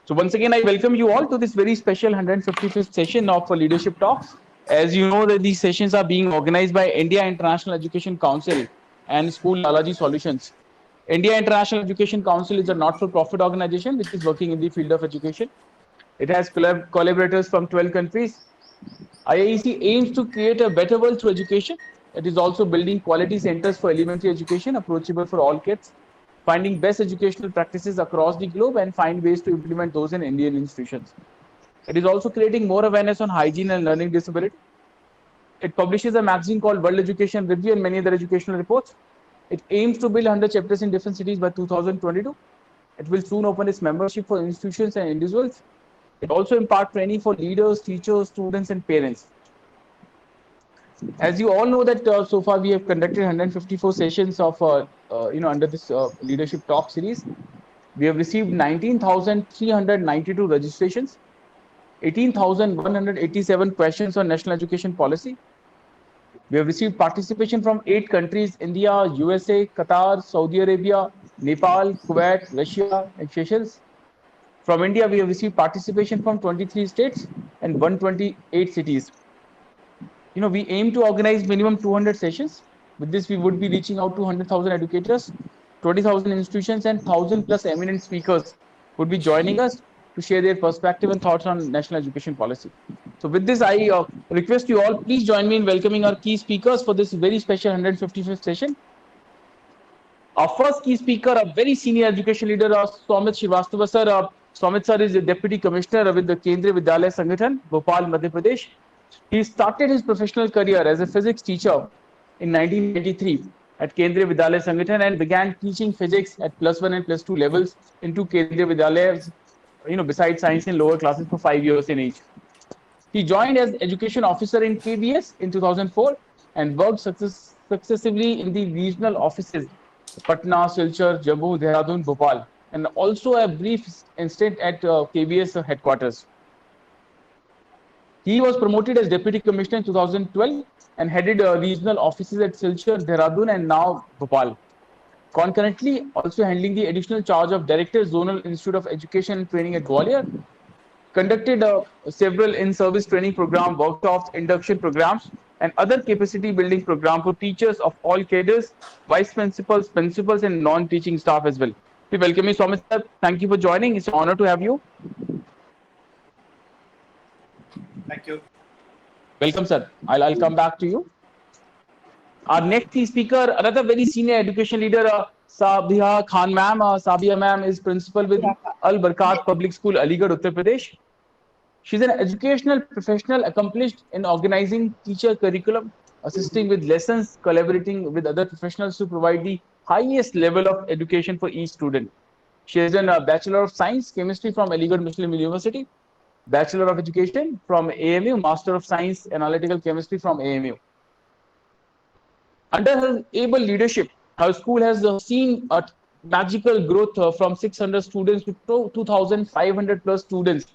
So once again, I welcome you all to this very special 155th session of Leadership Talks. As you know that these sessions are being organized by India International Education Council and School Lalaji Solutions. India International Education Council is a not-for-profit organization which is working in the field of education. It has collaborators from 12 countries. IIEC aims to create a better world through education. It is also building quality centers for elementary education approachable for all kids, finding best educational practices across the globe and find ways to implement those in Indian institutions. It is also creating more awareness on hygiene and learning disability. It publishes a magazine called World Education Review and many other educational reports. It aims to build 100 chapters in different cities by 2022. It will soon open its membership for institutions and individuals. It also imparts training for leaders, teachers, students, and parents. As you all know that so far we have conducted 154 sessions of under this leadership talk series. We have received 19,392 registrations, 18,187 questions on national education policy. We have received participation from 8 countries: India, USA, Qatar, Saudi Arabia, Nepal, Kuwait, Russia, and Seychelles. From India, we have received participation from 23 states and 128 cities. We aim to organize minimum 200 sessions. With this, we would be reaching out to 100,000 educators, 20,000 institutions, and 1,000 plus eminent speakers would be joining us to share their perspective and thoughts on national education policy. So with this, I request you all, please join me in welcoming our key speakers for this very special 155th session. Our first key speaker, a very senior education leader, Soumit Srivastava sir. Soumit sir is the Deputy Commissioner with the Kendriya Vidyalaya Sangathan, Bhopal, Madhya Pradesh. He started his professional career as a physics teacher in 1993 at Kendriya Vidyalaya Sangathan and began teaching physics at +1 and +2 levels into Kendriya Vidyalayas, besides science in lower classes for 5 years in each. He joined as education officer in KVS in 2004 and worked successively in the regional offices Patna, Silchar, Jammu, Dehradun, Bhopal, and also a brief stint at KVS headquarters. He was promoted as Deputy Commissioner in 2012 and headed regional offices at Silchar, Dehradun, and now Bhopal. Concurrently, also handling the additional charge of Director, Zonal Institute of Education and Training at Gwalior, conducted several in-service training program, workshops, induction programs, and other capacity building programs for teachers of all cadres, vice principals, principals, and non-teaching staff as well. We welcome you, Soumit sir. Thank you for joining. It's an honor to have you. Thank you. Welcome, sir. I'll come back to you. Our next speaker, another very senior education leader, Sabiha Khan ma'am. Sabiha ma'am is principal with Al Barkat Public School, Aligarh, Uttar Pradesh. She's an educational professional accomplished in organizing teacher curriculum, assisting with lessons, collaborating with other professionals to provide the highest level of education for each student. She has done a Bachelor of Science, Chemistry from Aligarh Muslim University, Bachelor of Education from AMU, Master of Science, Analytical Chemistry from AMU. Under her able leadership, her school has seen a magical growth from 600 students to 2,500 plus students.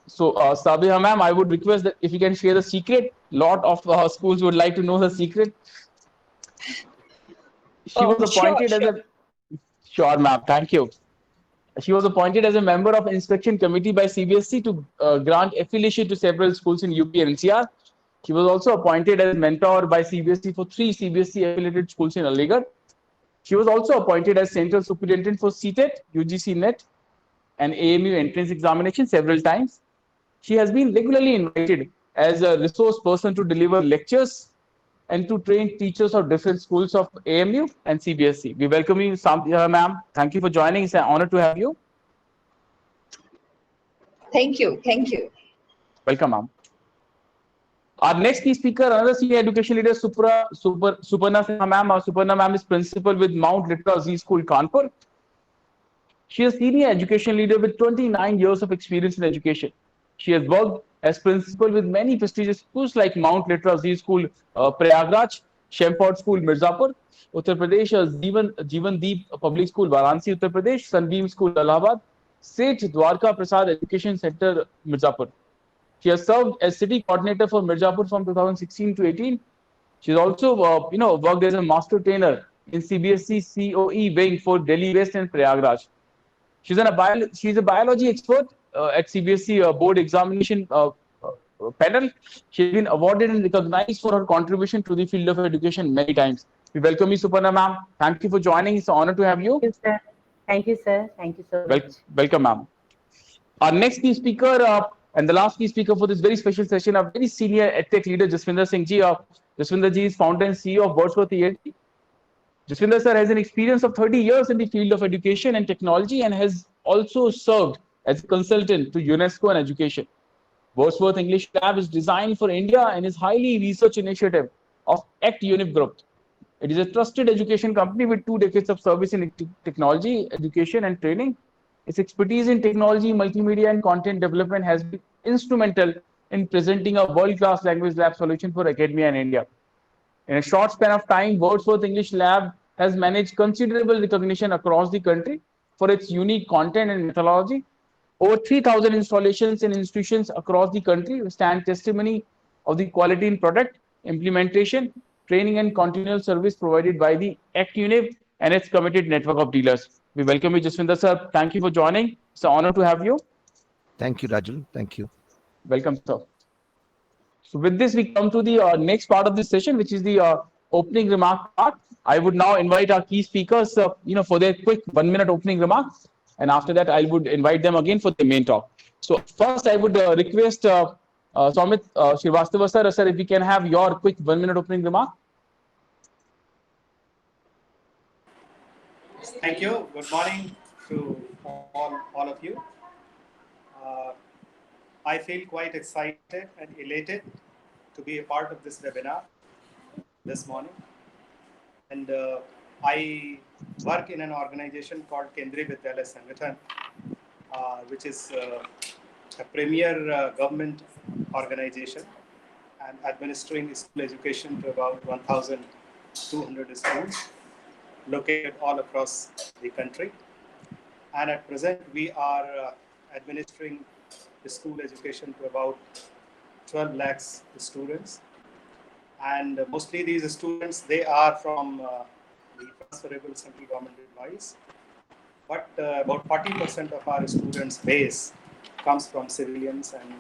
So, Sabiha ma'am, I would request that if you can share the secret. Lot of schools would like to know the secret. She was appointed as a... Sure, ma'am. Thank you. She was appointed as a member of inspection committee by CBSE to grant affiliation to several schools in UP and NCR. She was also appointed as mentor by CBSE for 3 CBSE affiliated schools in Aligarh. She was also appointed as central superintendent for CTET, UGC NET, and AMU entrance examination several times. She has been regularly invited as a resource person to deliver lectures and to train teachers of different schools of AMU and CBSE. We welcome you, ma'am. Thank you for joining. It's an honor to have you. Thank you. Thank you. Welcome, ma'am. Our next key speaker, another senior education leader, Suparna Sinha ma'am. Suparna ma'am is principal with Mount Litera Z School, Kanpur. She is a senior education leader with 29 years of experience in education. She has worked as principal with many prestigious schools like Mount Litera Z School, Prayagraj, Shemport School, Mirzapur, Uttar Pradesh, Jeevan Deep Public School, Varanasi, Uttar Pradesh, Sunbeam School, Allahabad, Seth Dwarka Prasad Education Center, Mirzapur. She has served as city coordinator for Mirzapur from 2016 to 18. She's also, worked as a master trainer in CBSE COE wing for Delhi West and Prayagraj. She's a biology expert at CBSE board examination panel. She's been awarded and recognized for her contribution to the field of education many times. We welcome you, Suparna ma'am. Thank you for joining. It's an honor to have you. Thank you, sir. Thank you, sir. Thank you so much. Welcome, ma'am. Our next key speaker and the last key speaker for this very special session, a very senior EdTech leader, Jaswinder Singh Ji. Jaswinder Ji is founder and CEO of Wordsworth ELT. Jaswinder sir has an experience of 30 years in the field of education and technology and has also served as a consultant to UNESCO and education. Wordsworth English Lab is designed for India and is highly research initiative of ACT UNIF Group. It is a trusted education company with 2 decades of service in technology, education and training. Its expertise in technology, multimedia and content development has been instrumental in presenting a world-class language lab solution for academia in India. In a short span of time, Wordsworth English Lab has managed considerable recognition across the country for its unique content and methodology. Over 3,000 installations in institutions across the country stand testimony of the quality in product, implementation, training and continual service provided by the ACT UNIF and its committed network of dealers. We welcome you, Jaswinder sir. Thank you for joining. It's an honor to have you. Thank you, Rajul. Thank you. Welcome, sir. So with this, we come to the next part of this session, which is the opening remark part. I would now invite our key speakers, for their quick 1-minute opening remarks. And after that, I would invite them again for the main talk. So first, I would request Somit Srivastava sir, if we can have your quick 1-minute opening remark. Thank you. Good morning to all of you. I feel quite excited and elated to be a part of this webinar this morning. And I work in an organization called Kendriya Vidyalaya Sangathan, which is a premier government organization and administering school education to about 1,200 schools located all across the country. And at present, we are administering the school education to about 12 lakhs students. And mostly these students, they are from the transferable central government employees. But about 40% of our students' base comes from civilians and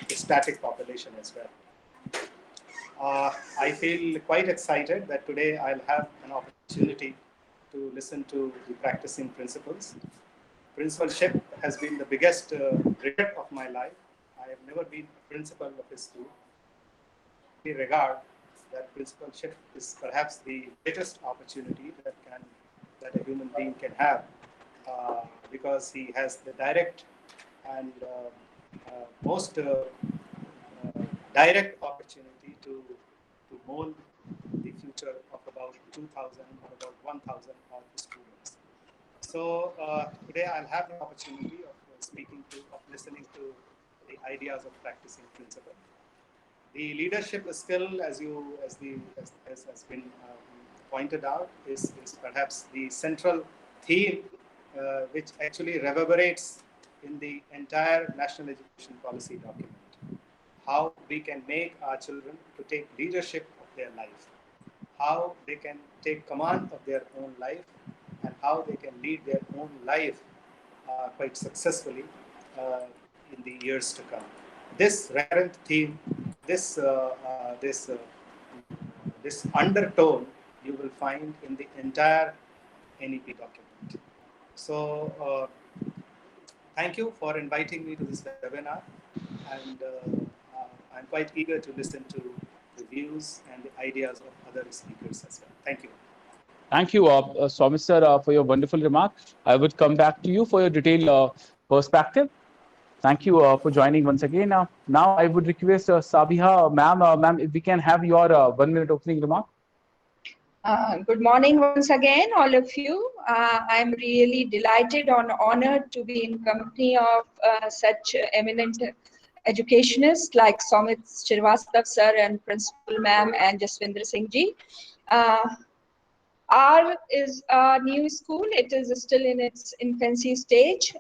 the static population as well. I feel quite excited that today I'll have an opportunity to listen to the practicing principals. Principalship has been the biggest regret of my life. I have never been a principal of a school. I regard that principalship is perhaps the greatest opportunity that a human being can have because he has the direct and most direct opportunity to mold the future of about 2,000 or about 1,000 of the students. So today I'll have the opportunity of listening to the ideas of practicing principle. The leadership skill, as has been pointed out, is perhaps the central theme which actually reverberates in the entire national education policy document. How we can make our children to take leadership of their life, how they can take command of their own life, and how they can lead their own life quite successfully in the years to come. This recurrent theme, this undertone, you will find in the entire NEP document. So, thank you for inviting me to this webinar, and I'm quite eager to listen to the views and the ideas of other speakers as well. Thank you. Thank you, Somit sir, for your wonderful remark. I would come back to you for your detailed perspective. Thank you for joining once again. Now I would request Sabiha, ma'am, if we can have your 1-minute opening remark. Good morning once again, all of you. I'm really delighted and honored to be in company of such eminent educationists like Somit Srivastava sir and Principal ma'am and Jaswinder Singh ji. R is a new school. It is still in its infancy stage.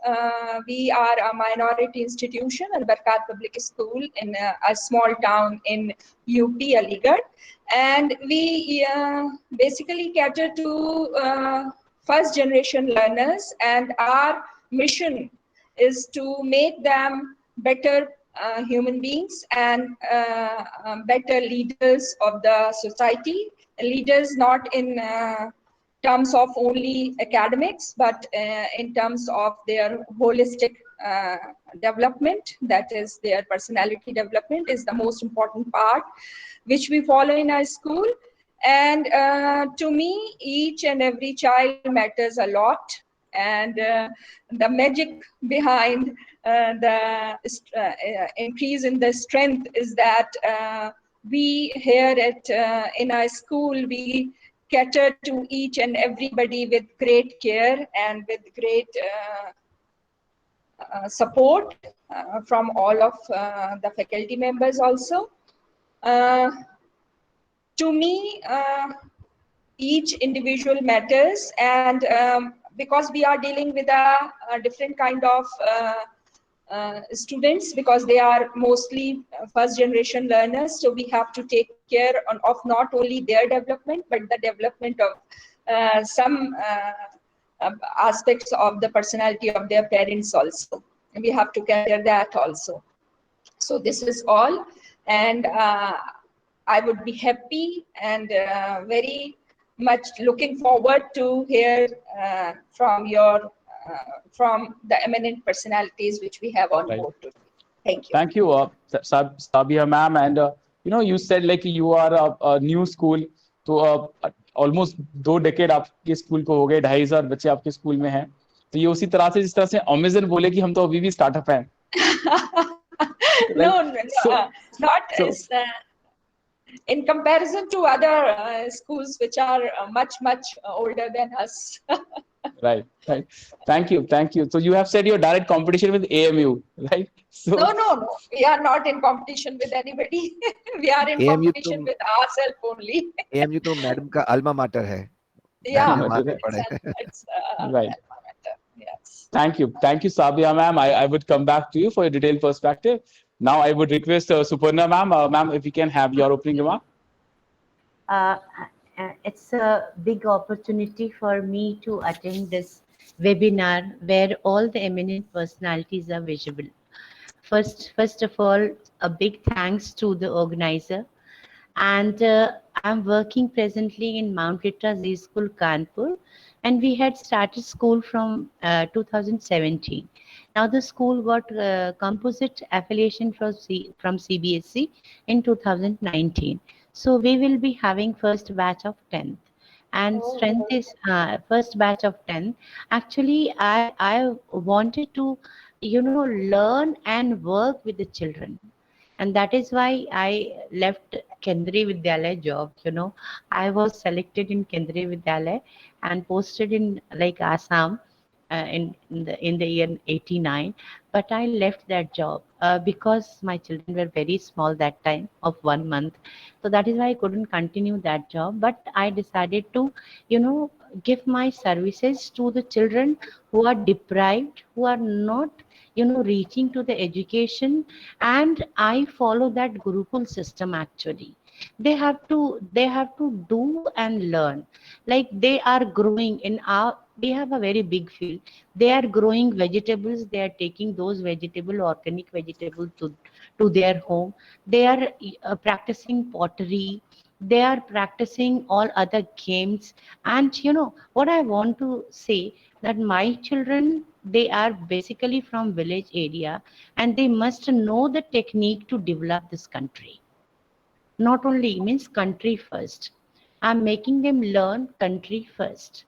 We are a minority institution, Al-Barkat Public School, in a small town in UP, Aligarh. And we basically cater to first generation learners, and our mission is to make them better human beings and better leaders of the society. Leaders not in terms of only academics, but in terms of their holistic development, that is their personality development is the most important part, which we follow in our school. And to me, each and every child matters a lot. And the magic behind the increase in the strength is that we here in our school, we cater to each and everybody with great care and with great support from all of the faculty members also. To me, each individual matters, and because we are dealing with a different kind of students, because they are mostly first generation learners, so we have to take care of not only their development but the development of some aspects of the personality of their parents also. We have to cater that also. So this is all, and I would be happy and very much looking forward to hear from from the eminent personalities which we have on board today. Thank you. Thank you, Sabia ma'am. And you said like you are a new school, तो almost 2 decade आपके school को हो गए, 2,500 बच्चे आपके school में हैं. तो ये उसी तरह से जिस तरह से Amazon बोले कि हम तो अभी भी स्टार्टअप हैं. No, not as in comparison to other schools which are much older than us. Right. Thank you. So you have said you're direct competition with AMU, right? So No. We are not in competition with anybody. We are in AMU competition with ourselves only. AMU तो madam का alma mater है. Yeah, it's, right. Alma mater. Yes. Thank you, Sabia ma'am. I would come back to you for a detailed perspective. Now I would request Suparna ma'am, ma'am, if we can have your opening remark. It's a big opportunity for me to attend this webinar where all the eminent personalities are visible. First of all, a big thanks to the organizer. And I'm working presently in Mount Litra Z School, Kanpur, and we had started school from 2017. Now the school got composite affiliation from CBSE in 2019. So we will be having first batch of 10th. And strength is first batch of 10th. Actually, I wanted to, learn and work with the children. And that is why I left Kendriya Vidyalaya job. I was selected in Kendriya Vidyalaya and posted in like Assam in the year 89. But I left that job because my children were very small that time, of 1 month. So that is why I couldn't continue that job. But I decided to, give my services to the children who are deprived, who are not reaching to the education. And I follow that Gurukul system. Actually they have to do and learn, like they are growing in we have a very big field. They are growing vegetables, they are taking those organic vegetables to their home. They are practicing pottery, they are practicing all other games. And what I want to say, that my children, they are basically from village area, and they must know the technique to develop this country. Not only means country first. I'm making them learn country first,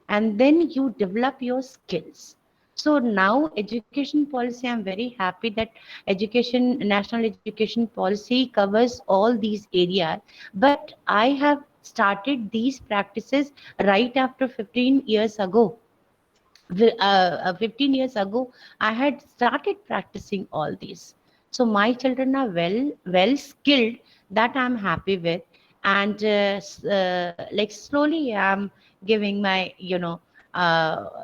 and then you develop your skills. So now education policy, I'm very happy that national education policy covers all these areas. But I have started these practices right after 15 years ago. 15 years ago, I had started practicing all these. So my children are well skilled, that I'm happy with. And like slowly I'm giving my,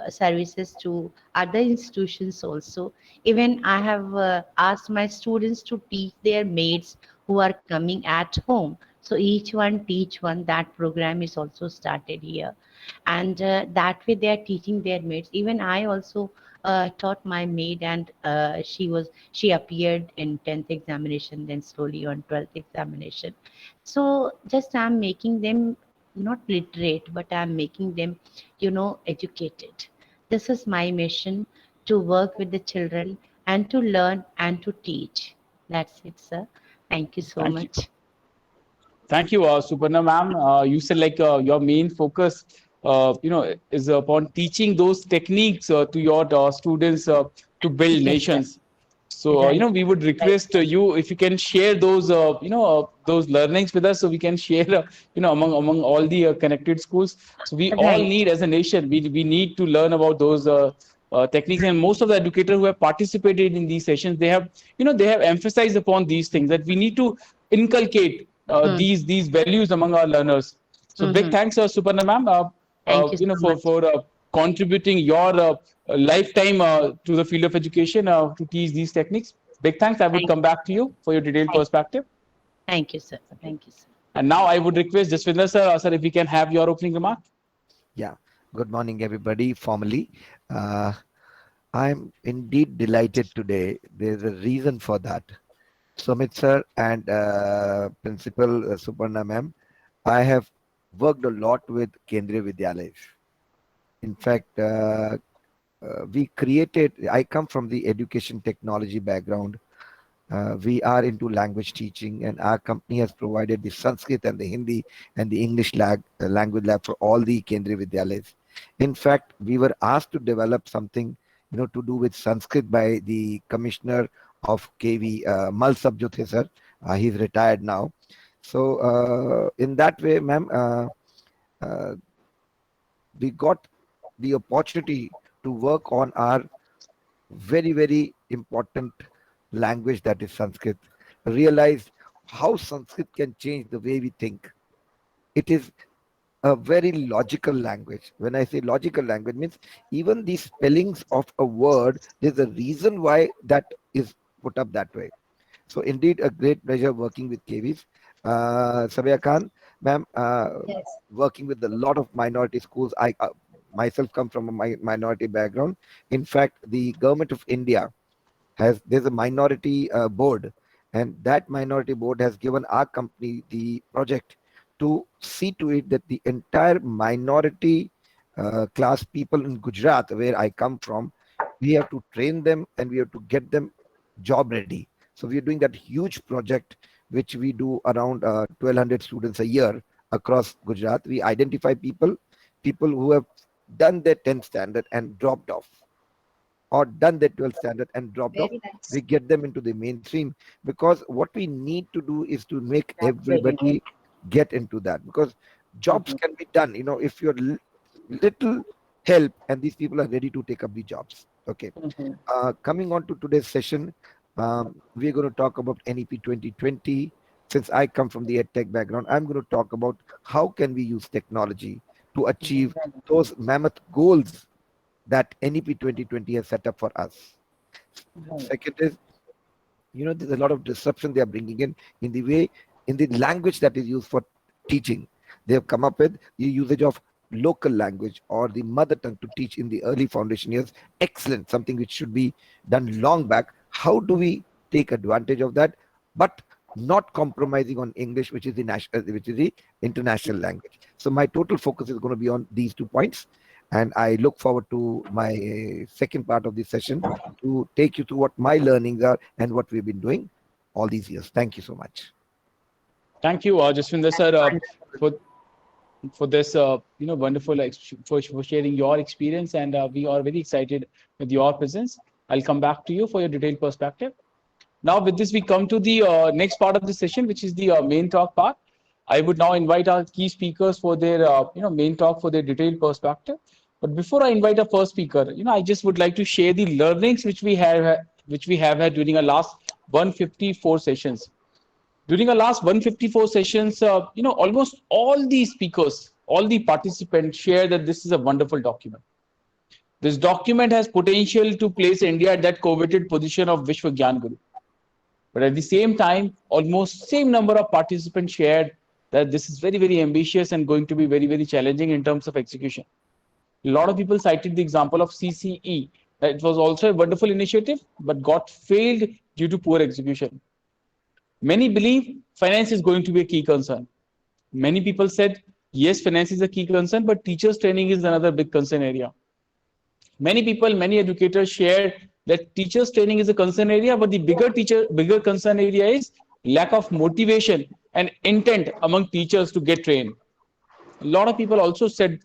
services to other institutions also. Even I have asked my students to teach their mates who are coming at home. So each one teach one. That program is also started here, and that way they are teaching their mates. Even I also taught my maid, and she appeared in 10th examination, then slowly on 12th examination. So just I'm making them not literate, but I'm making them, educated. This is my mission, to work with the children and to learn and to teach. That's it, sir. Thank you so Thank you. much. Thank you, Suparna ma'am. You said like your main focus, is upon teaching those techniques to your students to build Yes, sir. nations. So, Right. we would request you if you can share those, those learnings with us, so we can share, among all the connected schools. So we all Right. need, as a nation, we need to learn about those techniques. And most of the educators who have participated in these sessions, they have emphasized upon these things, that we need to inculcate Hmm. these values among our learners. So big Mm-hmm. thanks, Suparna ma'am, Thank you so much. for contributing your lifetime to the field of education to teach these techniques. Big thanks. I would Thank, come back to you for your detailed thank, perspective. thank you, sir. Thank you, sir. And now I would request Jaswinder sir, if we can have your opening remark. Yeah. Good morning, everybody. Formally, uh, I'm indeed delighted today. There's a reason for that. Sumit sir and Principal Suparna ma'am, I have worked a lot with Kendriya Vidyalays. In fact, I come from the education technology background. We are into language teaching, and our company has provided the Sanskrit and the Hindi and the English language lab for all the Kendriya Vidyalays. In fact, we were asked to develop something, to do with Sanskrit by the commissioner of KV, Mal Sabjothe sir. He's retired now. So, in that way, ma'am, uh, we got the opportunity to work on our very, very important language, that is Sanskrit. Realized how Sanskrit can change the way we think. It is a very logical language. When I say logical language, means even the spellings of a word, there's a reason why that is put up that way. So indeed, a great pleasure working with KVs. Sabia Khan, ma'am, Yes. working with a lot of minority schools. I myself come from a minority background. In fact, the government of India there's a minority board, and that minority board has given our company the project to see to it that the entire minority class people in Gujarat, where I come from, we have to train them and we have to get them job ready. So we are doing that huge project, which we do around 1200 students a year across Gujarat. We identify people who have done their 10th standard and dropped off, or done their 12th standard and dropped off. Very nice. We get them into the mainstream, because what we need to do is to make That's very good. everybody get into that, because jobs Mhm. can be done, if you're little help, and these people are ready to take up the jobs. Okay. Mhm. Coming on to today's session, we're going to talk about NEP 2020. Since I come from the EdTech background, I'm going to talk about how can we use technology to achieve those mammoth goals that NEP 2020 has set up for us. Second is, there's a lot of disruption they are bringing in the way, in the language that is used for teaching. They have come up with the usage of local language or the mother tongue to teach in the early foundation years. Excellent, something which should be done long back. How do we take advantage of that, but not compromising on English, which is the international language? So my total focus is going to be on these 2 points, and I look forward to my second part of the session to take you through what my learnings are and what we've been doing all these years. Thank you so much. Thank you, Jaswinder sir, for this wonderful for sharing your experience, and we are very excited with your presence. I'll come back to you for your detailed perspective. Now, with this, we come to the next part of the session, which is the main talk part. I would now invite our key speakers for their main talk, for their detailed perspective. But before I invite our first speaker, I just would like to share the learnings which we have had during our last 154 sessions. During our last 154 sessions, almost all the speakers all the participants share that this is a wonderful document. This document has potential to place India at that coveted position of Vishwa Gyan Guru. But at the same time, almost same number of participants shared that this is very, very ambitious and going to be very, very challenging in terms of execution. A lot of people cited the example of CCE, that it was also a wonderful initiative, but got failed due to poor execution. Many believe finance is going to be a key concern. Many people said, yes, finance is a key concern, but teachers training is another big concern area. Many people, many educators share that teachers training is a concern area, but the bigger concern area is lack of motivation and intent among teachers to get trained. A lot of people also said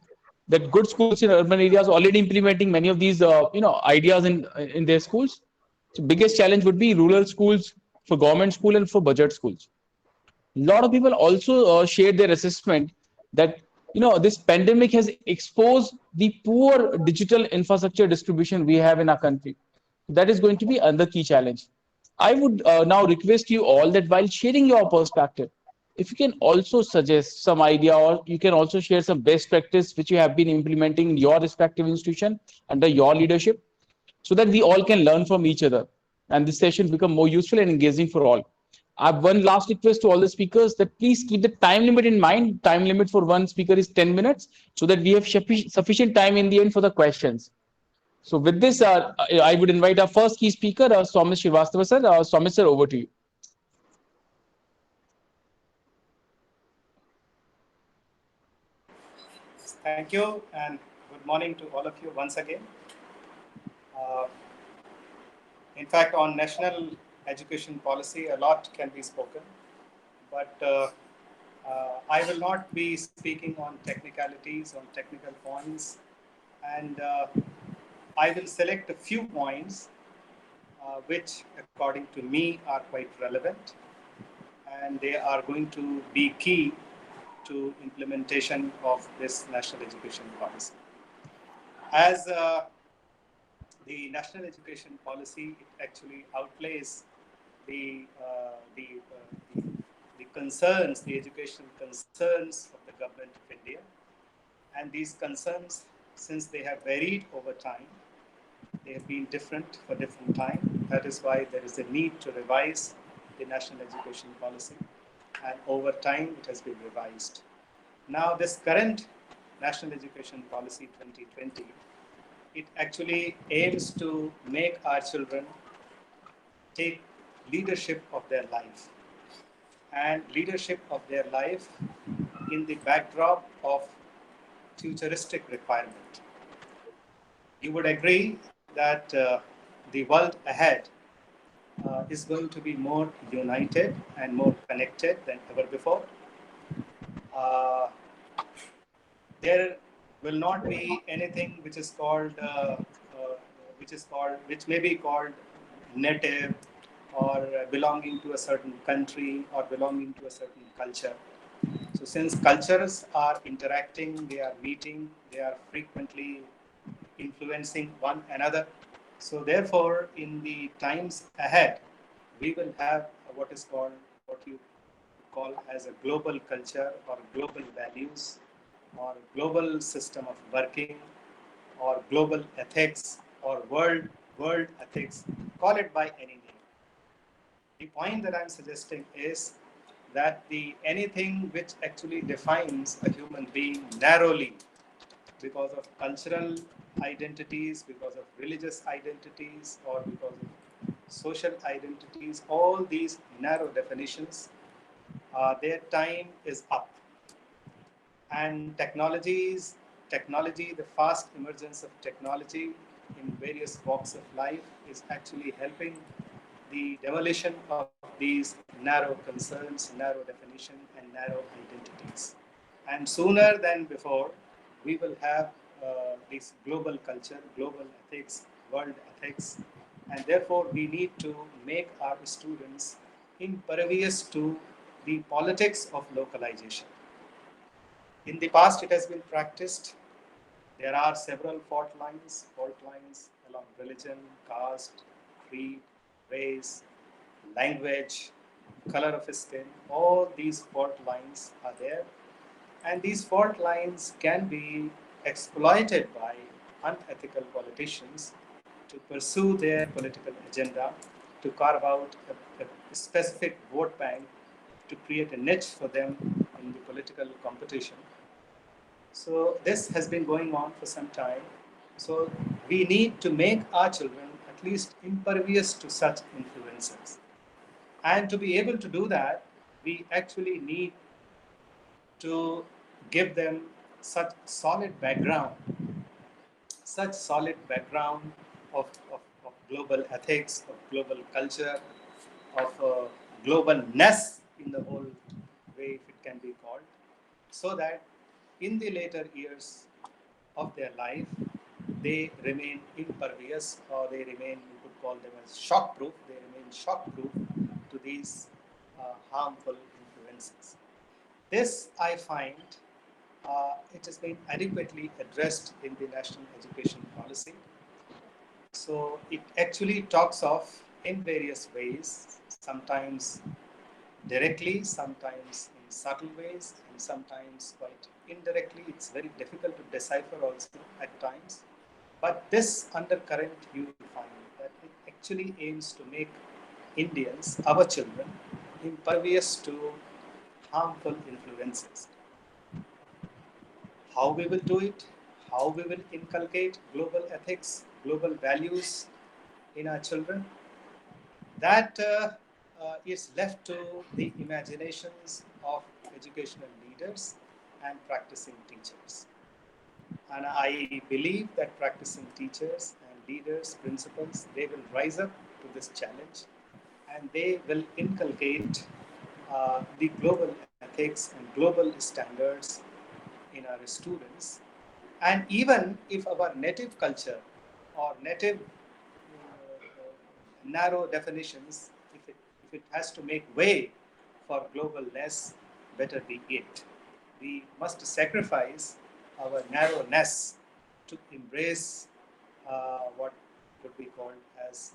that good schools in urban areas are already implementing many of these ideas in their schools. So biggest challenge would be rural schools for government school and for budget schools. A lot of people also shared their assessment that this pandemic has exposed the poor digital infrastructure distribution we have in our country. That is going to be another key challenge. I would now request you all that while sharing your perspective, if you can also suggest some idea, or you can also share some best practice which you have been implementing in your respective institution under your leadership, so that we all can learn from each other and this session become more useful and engaging for all. I have one last request to all the speakers that please keep the time limit in mind. Time limit for one speaker is 10 minutes, so that we have sufficient time in the end for the questions. So with this, I would invite our first key speaker, Soumya Srivastava sir. Soumya sir, over to you. Thank you, and good morning to all of you once again. Uh, in fact, on national education policy, a lot can be spoken, but I will not be speaking on technicalities, on technical points, and I will select a few points which, according to me, are quite relevant, and they are going to be key to implementation of this national education policy. As the national education policy, it actually outlays the, the concerns, the educational concerns of the government of India. And these concerns, since they have varied over time, they have been different for different time. That is why there is a need to revise the national education policy. And over time, it has been revised. Now, this current National Education Policy 2020, it actually aims to make our children take leadership of their life, and leadership of their life in the backdrop of futuristic requirement. You would agree that the world ahead is going to be more united and more connected than ever before. There will not be anything which is called which may be called native, or belonging to a certain country, or belonging to a certain culture. So since cultures are interacting, they are meeting, they are frequently influencing one another. So therefore, in the times ahead, we will have what is called, what you call as a global culture, or global values, or global system of working, or global ethics, or world ethics, call it by any name. The point that I'm suggesting is that the anything which actually defines a human being narrowly because of cultural identities, because of religious identities, or because of social identities, all these narrow definitions, their time is up. And technology, the fast emergence of technology in various walks of life is actually helping the demolition of these narrow concerns, narrow definition, and narrow identities. And sooner than before, we will have this global culture, global ethics, world ethics, and therefore we need to make our students impervious to the politics of localization. In the past, it has been practiced. There are several fault lines along religion, caste, creed, race, language, color of skin. All these fault lines are there. And these fault lines can be exploited by unethical politicians to pursue their political agenda, to carve out a specific vote bank, to create a niche for them in the political competition. So this has been going on for some time. So we need to make our children at least impervious to such influences. And to be able to do that, we actually need to give them such solid background of global ethics, of global culture, of globalness in the whole way, if it can be called, so that in the later years of their life, they remain impervious, or they remain, you could call them as shock proof, they remain shock proof to these harmful influences. This, I find, it has been adequately addressed in the National Education Policy. So it actually talks of in various ways, sometimes directly, sometimes in subtle ways, and sometimes quite indirectly. It's very difficult to decipher also at times. But this undercurrent, you will find that it actually aims to make Indians, our children, impervious to harmful influences. How we will do it, how we will inculcate global ethics, global values in our children, that is left to the imaginations of educational leaders and practicing teachers. And I believe that practicing teachers and leaders, principals, they will rise up to this challenge, and they will inculcate the global ethics and global standards in our students. And even if our native culture or native narrow definitions, if it has to make way for globalness, better be it. We must sacrifice our narrowness to embrace what could be called as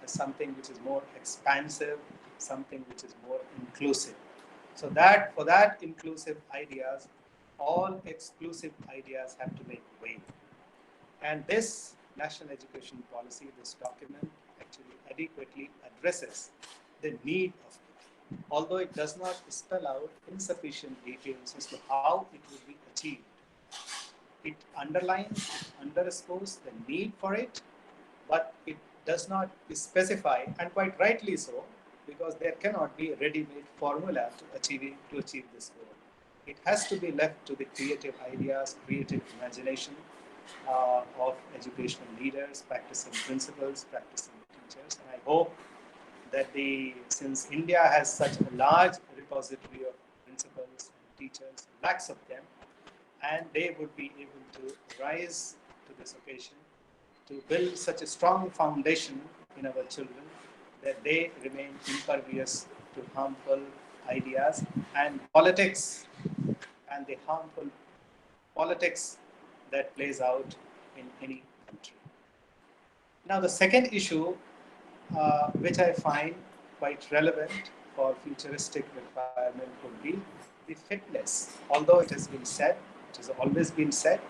something which is more expansive, something which is more inclusive. So that for that inclusive ideas, all exclusive ideas have to make way. And this National Education Policy, this document, actually adequately addresses the need of it, although it does not spell out insufficient details as to how it will be achieved. It underlines, it underscores the need for it, but it does not specify, and quite rightly so, because there cannot be a ready-made formula to achieve this goal. It has to be left to the creative ideas, creative imagination of educational leaders, practicing principals, practicing teachers. And I hope that since India has such a large repository of principals and teachers, lakhs of them, and they would be able to rise to this occasion to build such a strong foundation in our children that they remain impervious to harmful ideas and politics and the harmful politics that plays out in any country. Now, the second issue, which I find quite relevant for futuristic requirement, would be the fitness. Although it has been said, it has always been said,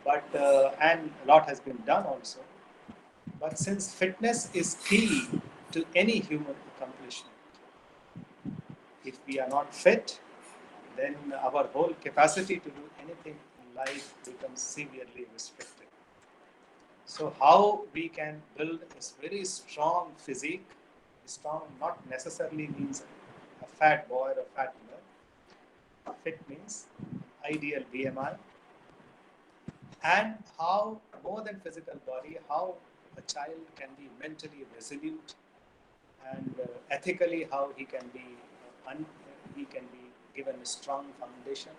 but and a lot has been done also. But since fitness is key to any human accomplishment, if we are not fit, then our whole capacity to do anything in life becomes severely restricted. So how we can build a very strong physique, strong not necessarily means a fat boy or a fat girl. Fit means ideal BMI, and how more than physical body, how a child can be mentally resolute and ethically how he can be given a strong foundation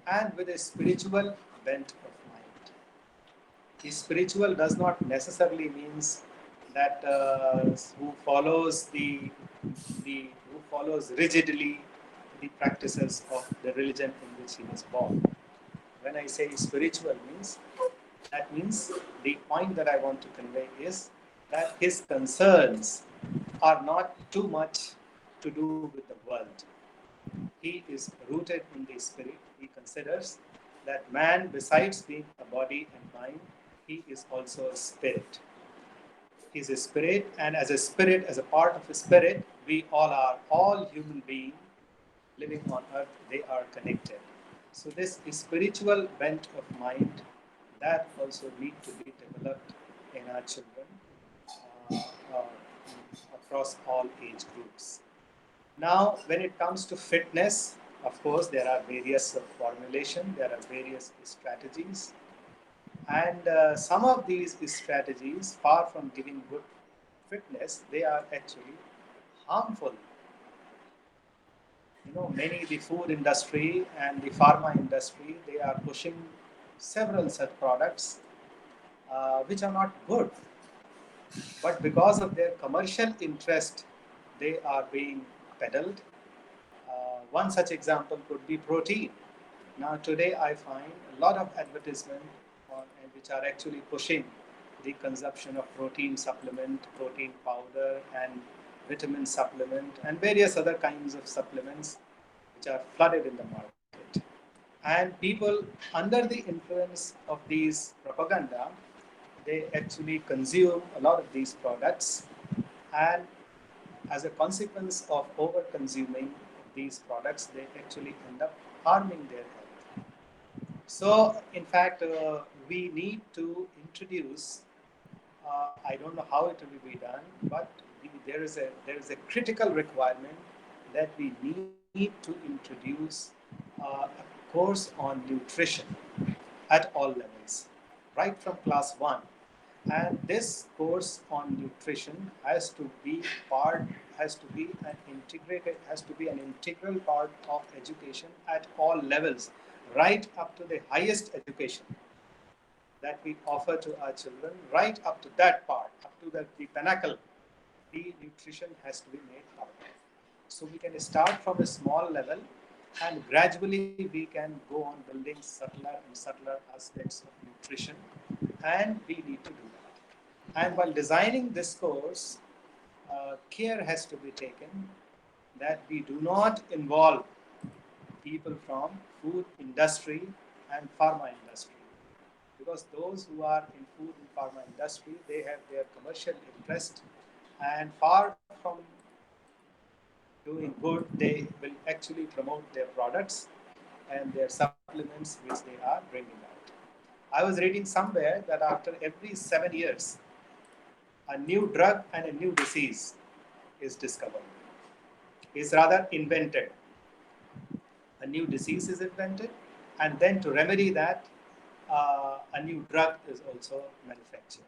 and with a spiritual bent of mind. The spiritual does not necessarily means that who follows rigidly the practices of the religion in which he was born. When I say spiritual means, that means the point that I want to convey is that his concerns are not too much to do with the world. he is rooted in the spirit. He considers that man, besides being a body and mind, he is also a spirit. He's a spirit, and as a spirit, as a part of a spirit, we all are, all human beings living on earth, they are connected. So this spiritual bent of mind, that also need to be developed in our children uh, uh, across all age groups. Now, when it comes to fitness, of course, there are various formulation, there are various strategies, and some of these strategies, far from giving good fitness, they are actually harmful. Many the food industry and the pharma industry, they are pushing several such products which are not good, but because of their commercial interest, they are being peddled. One such example could be protein. Now today I find a lot of advertisement which are actually pushing the consumption of protein supplement, protein powder, and vitamin supplement, and various other kinds of supplements which are flooded in the market. And people, under the influence of these propaganda, they actually consume a lot of these products, and as a consequence of over consuming these products, they actually end up harming their health. So, in fact, we need to introduce. I don't know how it will be done, but there is a critical requirement that we need to introduce a course on nutrition at all levels, right from class one. And this course on nutrition has to be an integral part of education at all levels, right up to the highest education that we offer to our children, right up to that part, up to the pinnacle, the nutrition has to be made part of. So we can start from a small level, and gradually we can go on building subtler and subtler aspects of nutrition, and we need to do that. And while designing this course, care has to be taken that we do not involve people from food industry and pharma industry, because those who are in food and pharma industry, they have their commercial interest, and far from doing good, they will actually promote their products and their supplements which they are bringing out. I was reading somewhere that after every 7 years, a new drug and a new disease is discovered, is rather invented. A new disease is invented, and then to remedy that, a new drug is also manufactured.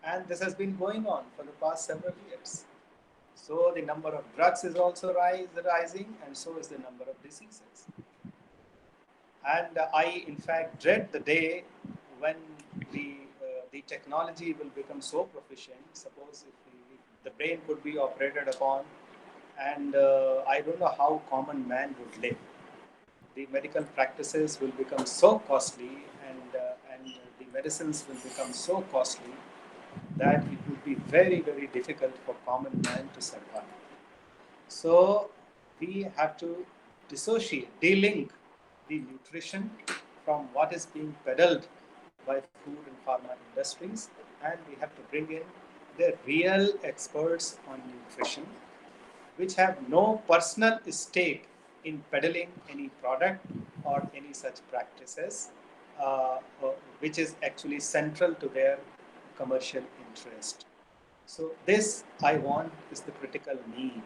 And this has been going on for the past several years. So the number of drugs is also rising, and so is the number of diseases. And I, in fact, dread the day when the technology will become so proficient. Suppose if the brain could be operated upon, and I don't know how common man would live. The medical practices will become so costly, and the medicines will become so costly that it would be very, very difficult for common man to survive. So we have to delink the nutrition from what is being peddled by food and pharma industries, and we have to bring in the real experts on nutrition, which have no personal stake in peddling any product or any such practices, which is actually central to their commercial interest. So this, I want, is the critical need,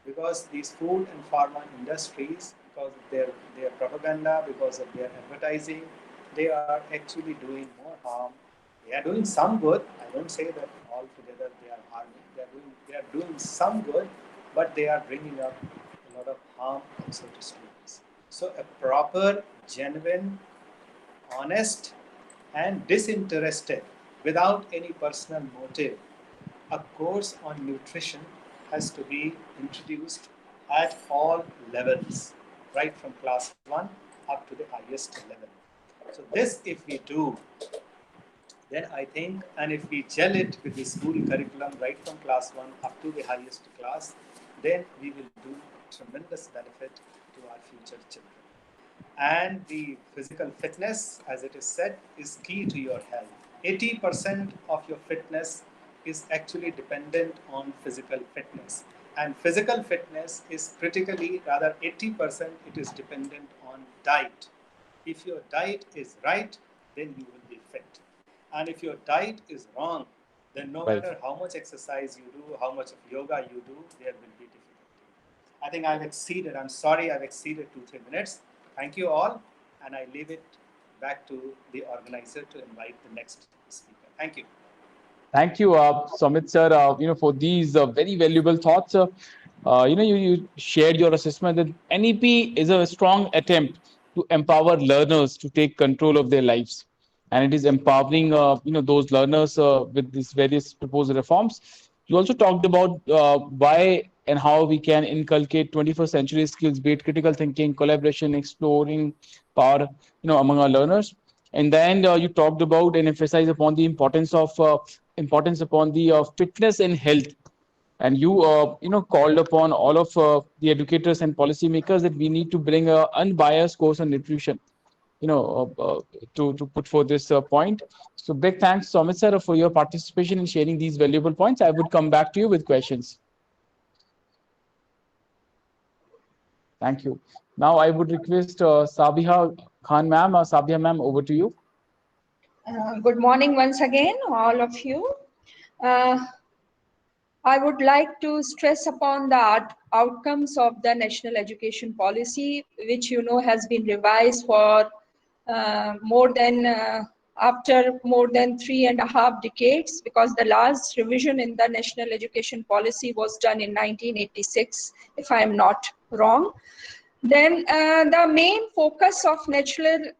because these food and pharma industries, because of their propaganda, because of their advertising, they are actually doing more harm. They are doing some good. I don't say that altogether they are harming. They are doing some good, but they are bringing up a lot of harm also to students. So a proper, genuine, honest, and disinterested, without any personal motive, a course on nutrition has to be introduced at all levels, right from class 1 up to the highest level. So this, if we do, then I think, and if we gel it with the school curriculum right from class 1 up to the highest class, then we will do tremendous benefit our future children. And the physical fitness, as it is said, is key to your health. 80% of your fitness is actually dependent on physical fitness. And physical fitness is critically, rather 80%, it is dependent on diet. If your diet is right, then you will be fit. And if your diet is wrong, then no Right. matter how much exercise you do, how much of yoga you do, there will be difficulty. I think I've exceeded, I'm sorry, I've exceeded 2-3 minutes. Thank you all, and I leave it back to the organizer to invite the next speaker. Thank you. Thank you, Sumit sir, for these very valuable thoughts. You shared your assessment that NEP is a strong attempt to empower learners to take control of their lives, and it is empowering, those learners with these various proposed reforms. You also talked about why and how we can inculcate 21st century skills, be it critical thinking, collaboration, exploring power, among our learners. And then you talked about and emphasized upon the importance upon the fitness and health. And you called upon all of the educators and policymakers that we need to bring a unbiased course on nutrition, to put forth this point. So big thanks, Somit sir, for your participation in sharing these valuable points. I would come back to you with questions. Thank you. Now I would request Sabiha Khan ma'am. Sabiha ma'am, over to you. Good morning once again, all of you. I would like to stress upon the outcomes of the National Education Policy, which has been revised for after more than 3.5 decades, because the last revision in the National Education Policy was done in 1986, if I am not wrong. Then the main focus of National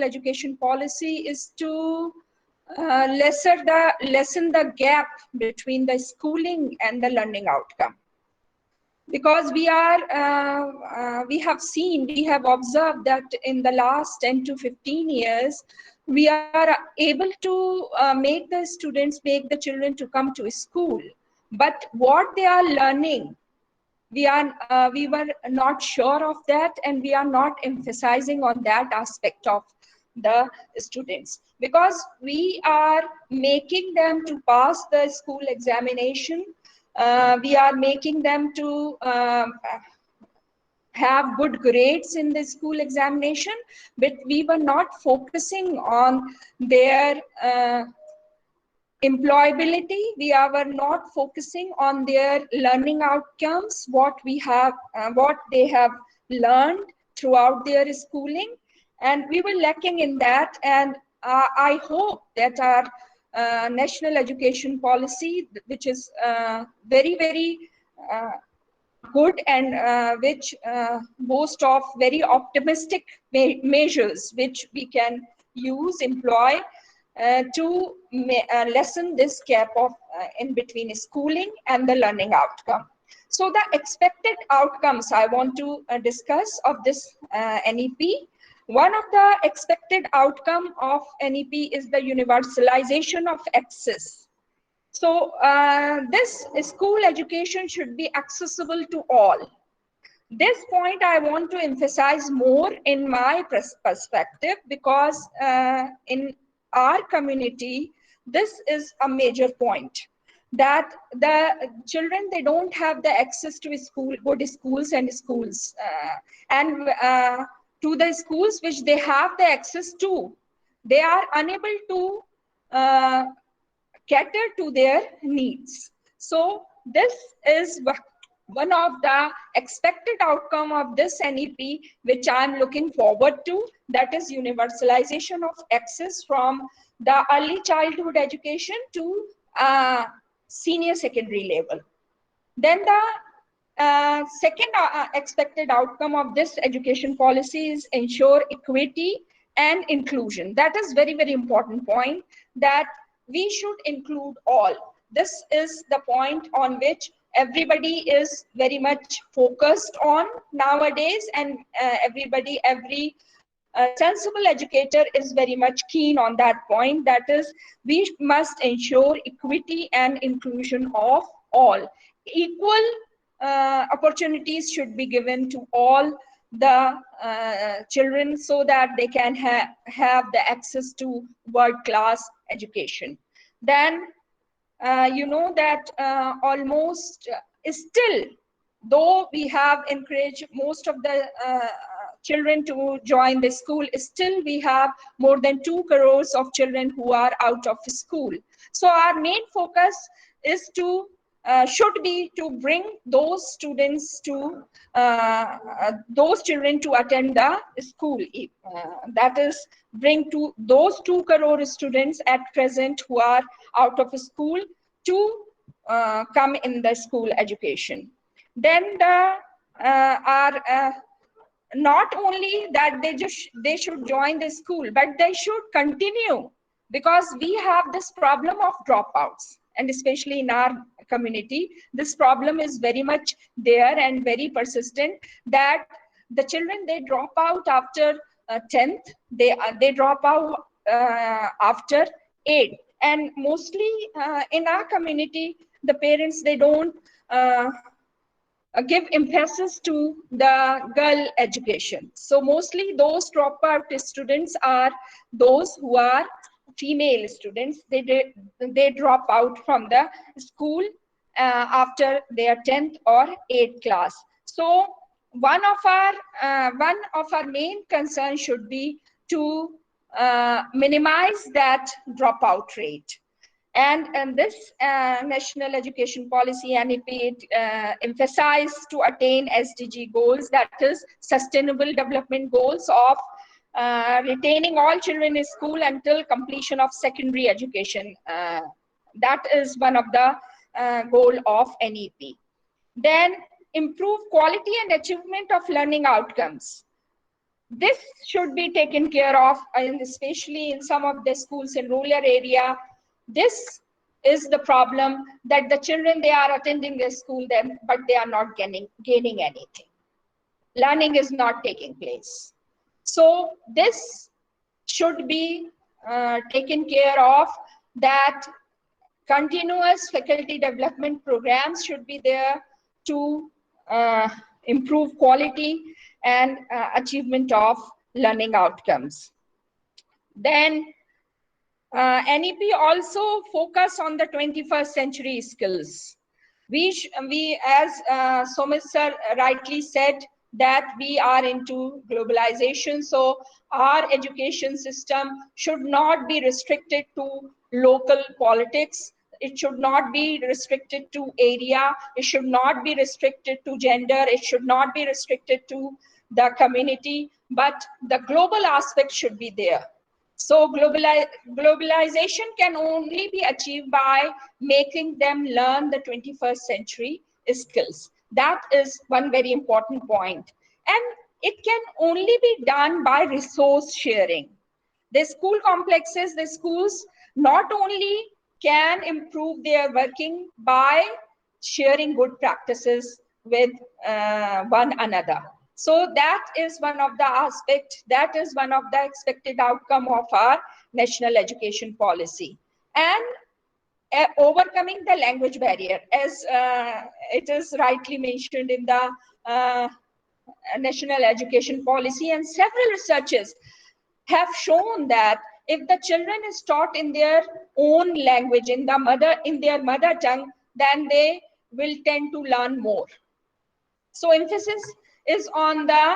Education Policy is to lessen the gap between the schooling and the learning outcome. Because we have observed that in the last 10 to 15 years, we are able to make the children to come to school. But what they are learning, we were not sure of that, and we are not emphasizing on that aspect of the students, because we are making them to pass the school examination. We are making them to have good grades in the school examination, but we were not focusing on their employability. We were not focusing on their learning outcomes, what they have learned throughout their schooling, and we were lacking in that. And I hope that our National Education Policy, which is very, very good, and which boasts of very optimistic measures which we can employ to lessen this gap of in between schooling and the learning outcome. So the expected outcomes I want to discuss of this NEP. One of the expected outcome of NEP is the universalization of access. So this school education should be accessible to all. This point I want to emphasize more in my perspective, because in our community, this is a major point, that the children, they don't have the access to good schools, and to the schools which they have the access to, they are unable to cater to their needs. So this is one of the expected outcome of this NEP, which I'm looking forward to, that is universalization of access from the early childhood education to senior secondary level. Then the second expected outcome of this education policy is ensure equity and inclusion. That is very, very important point, that we should include all. This is the point on which everybody is very much focused on nowadays, and every sensible educator is very much keen on that point. That is, we must ensure equity and inclusion of all. Equal opportunities should be given to all the children so that they can have the access to world-class education. Then you know that almost still, though we have encouraged most of the children to join the school, still we have more than 2 crores of children who are out of school. So our main focus is to should be to bring those students to those children to attend the school. That is, bring to those 2 crore students at present who are out of school to come in the school education. Then the are not only that they should join the school, but they should continue, because we have this problem of dropouts, and especially in our community this problem is very much there and very persistent, that the children, they drop out after 10th, they drop out after 8th, and mostly in our community the parents, they don't give emphasis to the girl education. So mostly those dropout students are those who are female students. They drop out from the school after their 10th or 8th class. So one of our main concerns should be to minimize that dropout rate. And this national education policy, NEP, it emphasized to attain SDG goals, that is sustainable development goals of retaining all children in school until completion of secondary education. That is one of the goal of NEP. Then improve quality and achievement of learning outcomes. This should be taken care of, and especially in some of the schools in rural area. This is the problem, that the children, they are attending the school then, but they are not gaining anything. Learning is not taking place. So this should be taken care of, that continuous faculty development programs should be there to improve quality and achievement of learning outcomes. Then NEP also focus on the 21st century skills. We as Somit sir rightly said, that we are into globalization. So our education system should not be restricted to local politics. It should not be restricted to area. It should not be restricted to gender. It should not be restricted to the community, but the global aspect should be there. So globalization can only be achieved by making them learn the 21st century skills. That is one very important point. And it can only be done by resource sharing. The school complexes, the schools not only can improve their working by sharing good practices with one another. So that is one of the aspects, that is one of the expected outcome of our national education policy. And overcoming the language barrier, as it is rightly mentioned in the national education policy, and several researches have shown that if the children is taught in their own language, in their mother tongue, then they will tend to learn more. So emphasis is on the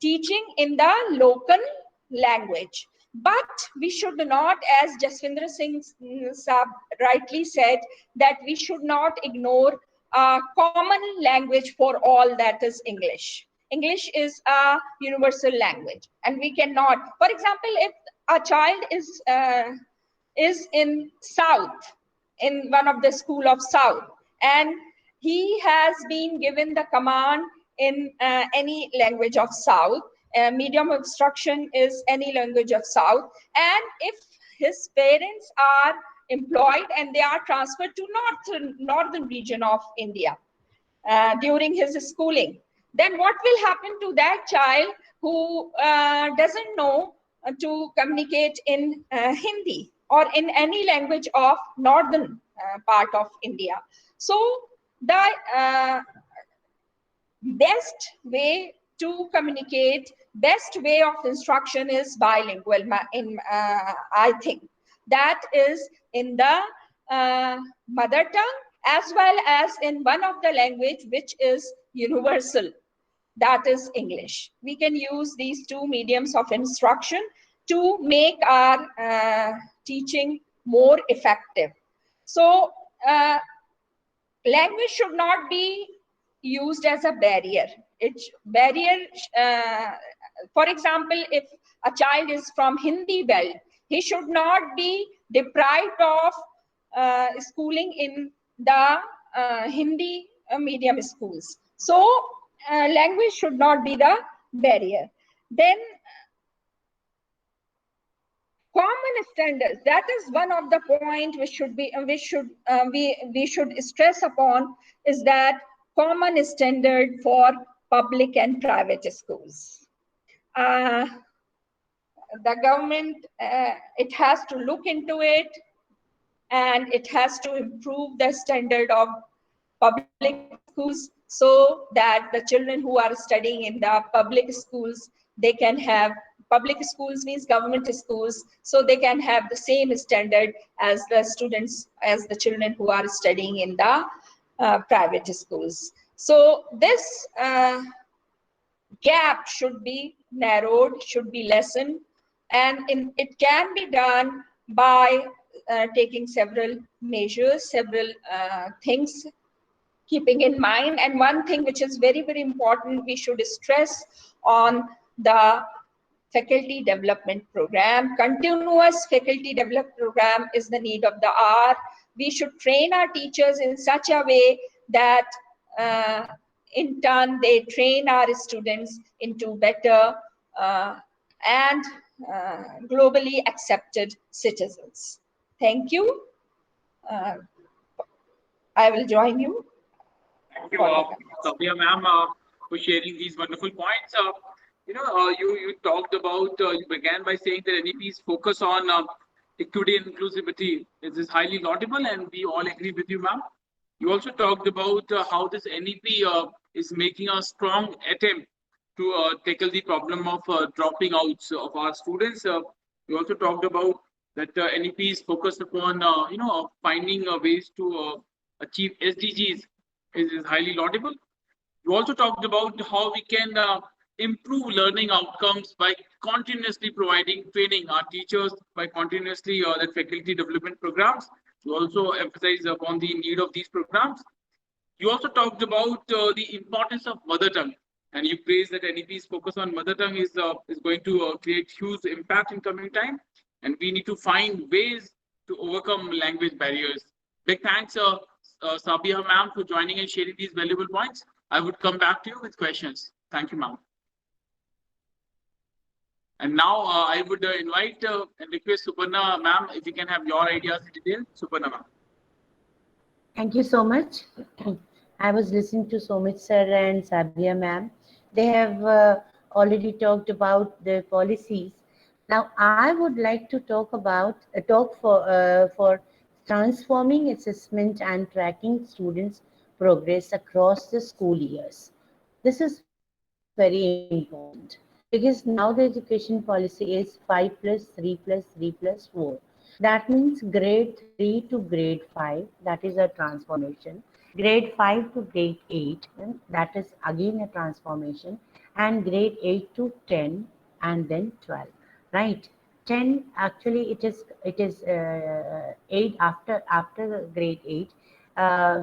teaching in the local language. But we should not, as Jaswindra Singh Saab rightly said, that we should not ignore a common language for all, that is English. English is a universal language, and we cannot, for example, if a child is in South, in one of the school of South, and he has been given the command in any language of South, medium of instruction is any language of South, and if his parents are employed and they are transferred to northern region of India during his schooling, then what will happen to that child who doesn't know to communicate in Hindi or in any language of northern part of India? So the best way to communicate, best way of instruction is bilingual. I think that is in the mother tongue as well as in one of the language which is universal, that is English. We can use these two mediums of instruction to make our teaching more effective. So language should not be used as a barrier. For example, if a child is from Hindi belt, he should not be deprived of schooling in the Hindi medium schools. So language should not be the barrier. Then common standards, that is one of the point we should stress upon, is that common standard for public and private schools. The government, it has to look into it, and it has to improve the standard of public schools so that the children who are studying in the public schools, they can have, public schools means government schools, so they can have the same standard as the students, as the children who are studying in the private schools. So this gap should be narrowed, should be lessened, and it can be done by taking several measures, several things keeping in mind. And one thing which is very, very important, we should stress on the faculty development program. Continuous faculty development program is the need of the hour. We should train our teachers in such a way that in turn they train our students into better and globally accepted citizens. Thank you. I will join you. Thank you, Sabia ma'am, for sharing these wonderful points. You talked about, you began by saying that NEP's focus on equity and inclusivity is highly laudable, and we all agree with you, ma'am. You also talked about how this NEP is making a strong attempt to tackle the problem of dropping out of our students. You also talked about that NEP is focused upon, finding ways to achieve SDGs is highly laudable. You also talked about how we can improve learning outcomes by continuously providing training our teachers, by continuously that faculty development programs. You also emphasize upon the need of these programs. You also talked about the importance of mother tongue, and you praised that NEP's focus on mother tongue is going to create huge impact in coming time, and we need to find ways to overcome language barriers. Big thanks, Sabia ma'am, for joining and sharing these valuable points. I would come back to you with questions. Thank you, ma'am. And now I would invite and request Suparna ma'am, if you can have your ideas in detail. Suparna ma'am. Thank you so much. I was listening to Somit sir and Sabia ma'am. They have already talked about the policies. Now I would like to talk about for transforming assessment and tracking students' progress across the school years. This is very important because now the education policy is 5 plus 3 plus 3 plus 4. That means grade 3 to grade 5, that is a transformation. Grade 5 to grade 8, that is again a transformation. And grade 8 to 10 and then 12, right? 10 actually it is 8 after grade 8.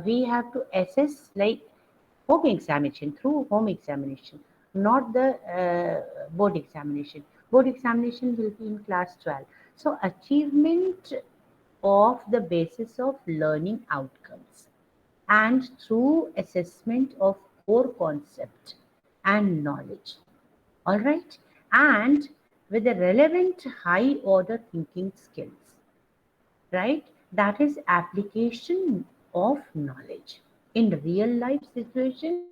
We have to assess like home examination, through home examination, not the board examination. Board examination will be in class 12. So achievement of the basis of learning outcomes and through assessment of core concept and knowledge. All right. And with the relevant high order thinking skills, right? That is application of knowledge in real life situation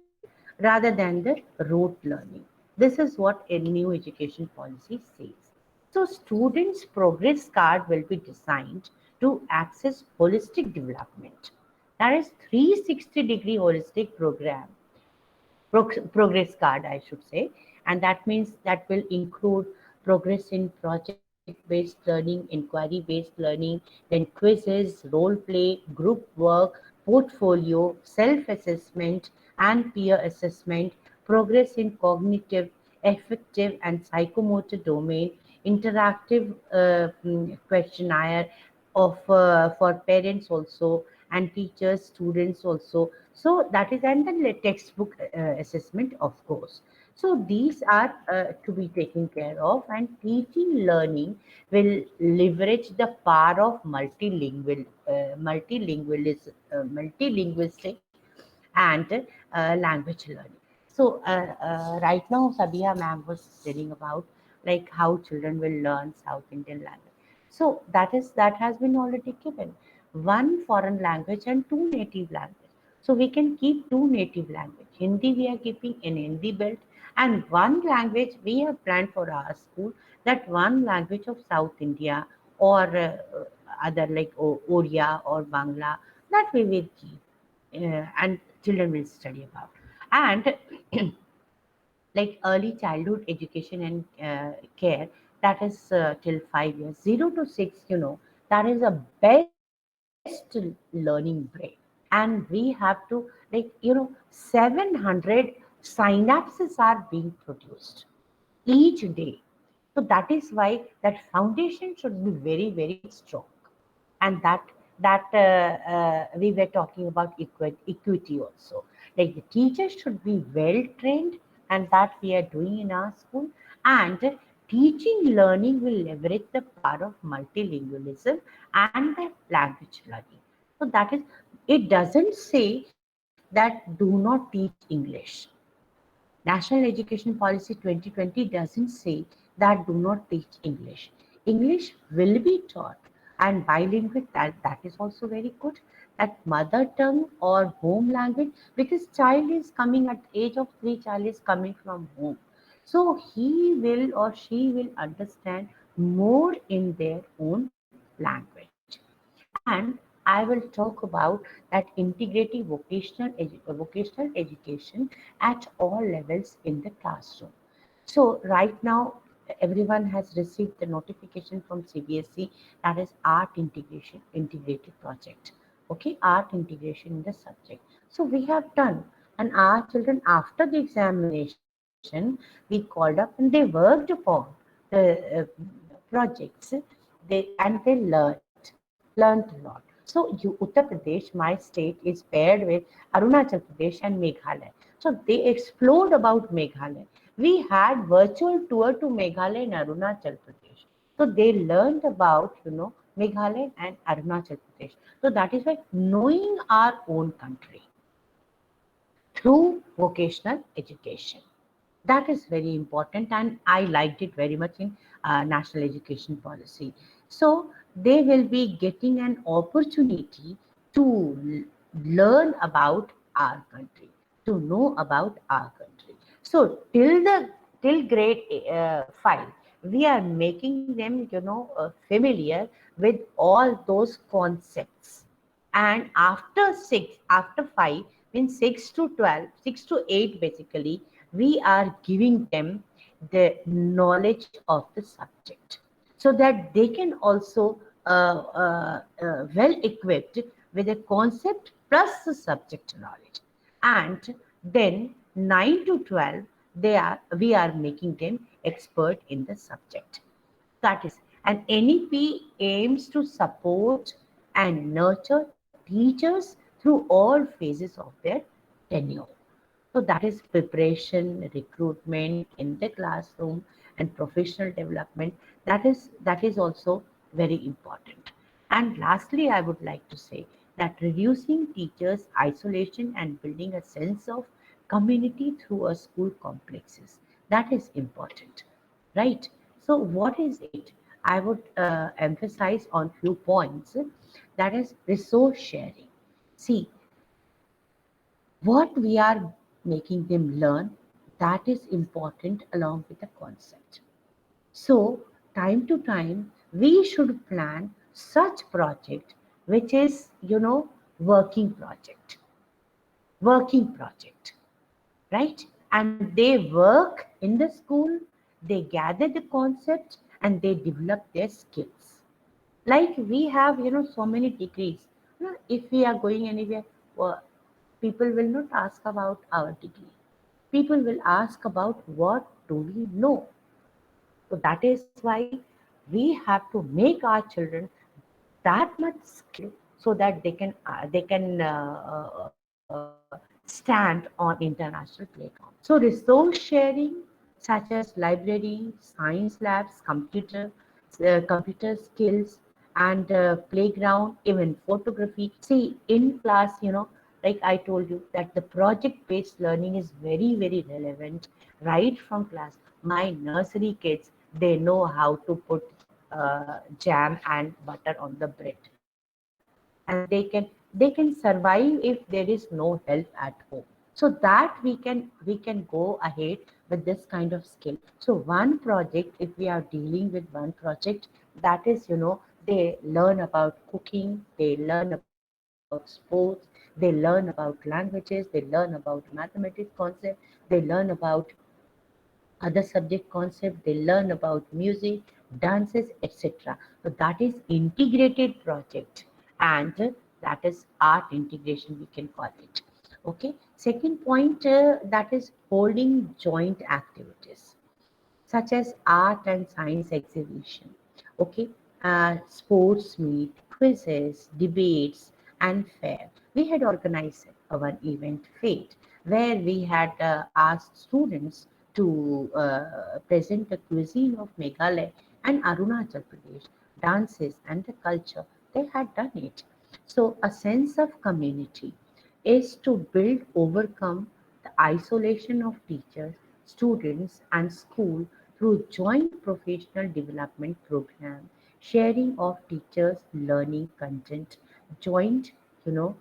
rather than the rote learning. This is what a new education policy says. So students' progress card will be designed to access holistic development, That is 360-degree holistic program, progress card, I should say. And that means that will include progress in project-based learning, inquiry-based learning, then quizzes, role play, group work, portfolio, self-assessment, and peer assessment, progress in cognitive, affective, and psychomotor domain, interactive questionnaire of for parents also, and teachers, students also. So that is, and then the textbook assessment, of course. So these are to be taken care of, and teaching learning will leverage the power of multilingualistic and language learning. So right now, Sabia ma'am was telling about like how children will learn South Indian language. So that has been already given. One foreign language and two native language. So we can keep two native language. Hindi we are keeping in Hindi belt, and one language we have planned for our school, that one language of South India, or other like Odia or Bangla, that we will keep, and children will study about. And like early childhood education and care, that is till 5 years, 0 to 6, that is a best learning brain. And we have to, like, 700 synapses are being produced each day. So that is why that foundation should be very, very strong. And that we were talking about equity also. Like the teachers should be well trained, and that we are doing in our school. And teaching learning will leverage the power of multilingualism and the language learning. So that is, it doesn't say that do not teach English. National Education Policy 2020 doesn't say that do not teach English. English will be taught, and bilingual, that is also very good. That mother tongue or home language, because child is coming at the age of 3, child is coming from home. So he will or she will understand more in their own language. And I will talk about that integrative vocational education at all levels in the classroom. So right now, everyone has received the notification from CBSE, that is art integration integrated project. Okay, art integration in the subject. So we have done, and our children after the examination, we called up and they worked upon the projects. They learned a lot. So Uttar Pradesh, my state, is paired with Arunachal Pradesh and Meghalaya. So they explored about Meghalaya. We had virtual tour to Meghalaya and Arunachal Pradesh. So they learned about, Meghalaya and Arunachal Pradesh. So that is why knowing our own country through vocational education, that is very important, and I liked it very much in national education policy. So they will be getting an opportunity to learn about our country, to know about our country. So till grade 5, we are making them, familiar with all those concepts. And after 6, after 5, means 6 to 12, 6 to 8, basically we are giving them the knowledge of the subject, so that they can also well equipped with a concept plus the subject knowledge. And then 9 to 12, we are making them expert in the subject. That is, and NEP aims to support and nurture teachers through all phases of their tenure. So that is preparation, recruitment in the classroom, and professional development. That is also very important. And lastly, I would like to say that reducing teachers' isolation and building a sense of community through a school complexes, that is important, right? So what is it? I would emphasize on few points. That is resource sharing. See, what we are making them learn, that is important along with the concept. So time to time we should plan such project which is, working project, right? And they work in the school, they gather the concepts and they develop their skills. Like we have, so many degrees. If we are going anywhere, well, people will not ask about our degree. People will ask about what do we know. So that is why we have to make our children that much skill so that they can stand on international playground. So resource sharing such as library, science labs, computer skills, and playground, even photography. See, in class, like I told you, that the project-based learning is very, very relevant right from class. My nursery kids, they know how to put jam and butter on the bread, and they can survive if there is no help at home. So that we can go ahead with this kind of skill. So one project, if we are dealing with one project, that is, they learn about cooking, they learn about sports, they learn about languages, they learn about mathematics concept, they learn about other subject concept, they learn about music, dances, etc. So that is integrated project, and that is art integration, we can call it. Okay. Second point, that is holding joint activities such as art and science exhibition. Okay, sports meet, quizzes, debates, and fair. We had organized one event, Fate, where we had asked students to present the cuisine of Meghalaya and Arunachal Pradesh, dances and the culture. They had done it. So a sense of community is to build, overcome the isolation of teachers, students, and school through joint professional development program, sharing of teachers' learning content, joint, you know,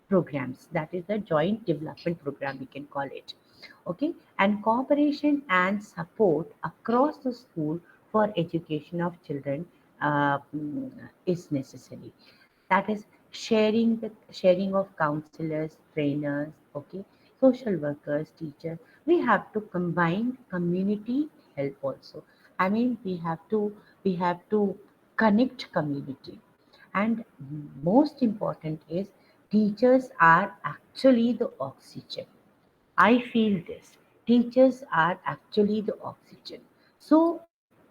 programs. That is the joint development program, we can call it. Okay, and cooperation and support across the school for education of children is necessary. That is sharing of counselors, trainers, okay, social workers, teachers. We have to combine community help also. I mean, we have to connect community, and most important is teachers are actually the oxygen. I feel this. Teachers are actually the oxygen. So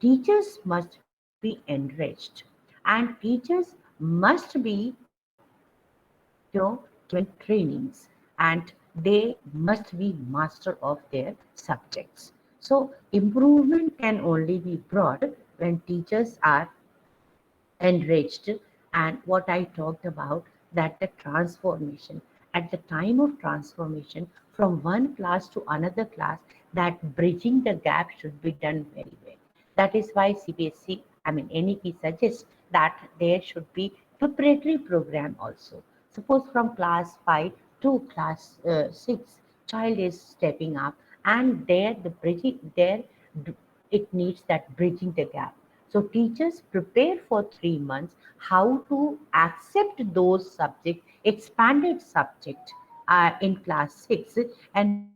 teachers must be enriched, and teachers must be, given trainings, and they must be master of their subjects. So improvement can only be brought when teachers are enriched. And what I talked about, that the transformation, at the time of transformation from one class to another class, that bridging the gap should be done very well. That is why CBSE, I mean NEP, suggests that there should be preparatory program also. Suppose from class 5 to class 6, child is stepping up, and there the bridging there, it needs that bridging the gap. So teachers prepare for 3 months how to accept those subjects, expanded subject in class 6, and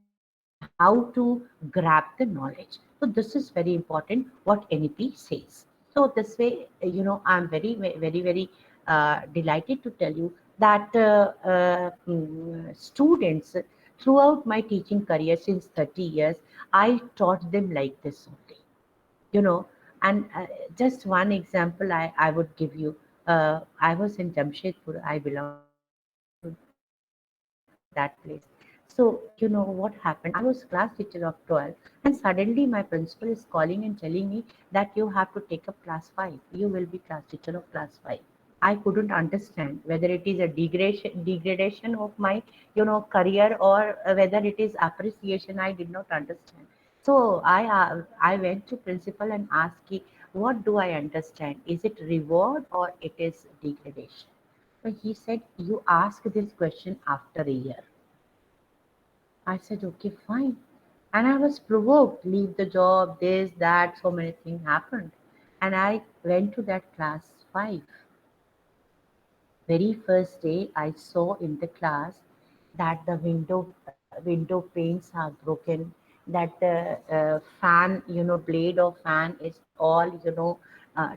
how to grab the knowledge. So this is very important what NEP says. So this way, I'm very delighted to tell you that students, throughout my teaching career since 30 years, I taught them like this only, you know and just one example I would give you. I was in Jamshedpur, I belong to that place. So what happened, I was class teacher of 12, and suddenly my principal is calling and telling me that you have to take up class 5, you will be class teacher of class 5. I couldn't understand whether it is a degradation of my, career, or whether it is appreciation. I did not understand. So I went to principal and asked, what do I understand? Is it reward or it is degradation? So he said, you ask this question after a year. I said, okay, fine. And I was provoked, leave the job, this, that, so many things happened. And I went to that class 5. very first day I saw in the class that the window panes are broken, that the fan, blade of fan is all,